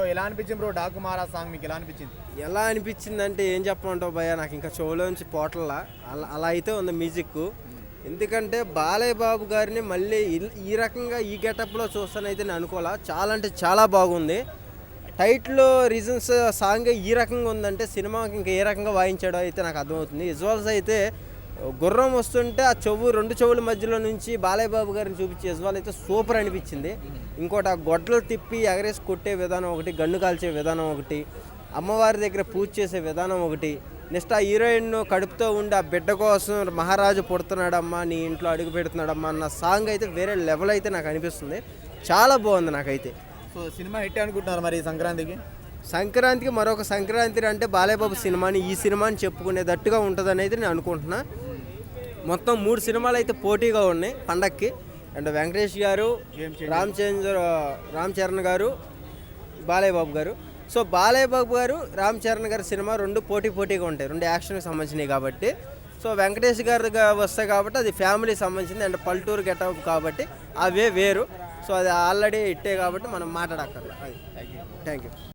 Bro ఎలా అనిపించింది bro Daaku మారా song మీకు ఎలా అనిపించింది? ఎలా అనిపించింది అంటే ఏం చెప్పమంటావు భయ్య, నాకు ఇంకా చెవులోంచి పోటల్లా అలా అయితే ఉంది మ్యూజిక్. ఎందుకంటే బాలయ్య బాబు గారిని మళ్ళీ ఈ రకంగా ఈ గెటప్లో చూస్తానైతే నేను అనుకోవాలా. చాలా అంటే చాలా బాగుంది. టైటిల్ రీజన్స్ సాంగ్ ఈ రకంగా ఉందంటే సినిమాకి ఇంకా ఏ రకంగా వాయించాడో అయితే నాకు అర్థమవుతుంది. విజువల్స్ అయితే గుర్రం వస్తుంటే ఆ రెండు చెవుల మధ్యలో నుంచి బాలయ్య బాబు గారిని చూపించే విజువల్ అయితే సూపర్ అనిపించింది. ఇంకోటి ఆ గొడ్డలు తిప్పి ఎగరేసి కొట్టే విధానం ఒకటి, గన్ను కాల్చే విధానం ఒకటి, అమ్మవారి దగ్గర పూజ చేసే విధానం ఒకటి, నెక్స్ట్ ఆ హీరోయిన్ కడుపుతో ఉండి ఆ బిడ్డ కోసం మహారాజు పుడుతున్నాడమ్మా నీ ఇంట్లో అడుగు పెడుతున్నాడమ్మా అన్న సాంగ్ అయితే వేరే లెవెల్ అయితే నాకు అనిపిస్తుంది. చాలా బాగుంది నాకైతే. సో సినిమా హిట్ అనుకుంటున్నారు మరి సంక్రాంతికి మరొక సంక్రాంతి అంటే బాలయ్య బాబు సినిమాని ఈ సినిమాని చెప్పుకునేటట్టుగా ఉంటుందని అయితే నేను అనుకుంటున్నా. మొత్తం 3 సినిమాలు అయితే పోటీగా ఉన్నాయి పండక్కి. అండ్ వెంకటేష్ గారు, రామ్ చరణ్ గారు, బాలయ్య బాబు గారు. సో బాలయ్య బాబు గారు, రామ్ చరణ్ గారి సినిమా 2 పోటీగా ఉంటాయి, 2 యాక్షన్కి సంబంధించినవి కాబట్టి. సో వెంకటేష్ గారు వస్తాయి కాబట్టి అది ఫ్యామిలీకి సంబంధించింది. అండ్ పల్లెటూరు గెటప్ కాబట్టి అవే వేరు. సో అది ఆల్రెడీ ఇట్టే కాబట్టి మనం మాట్లాడక్కర్లేదు. అది థ్యాంక్ యూ.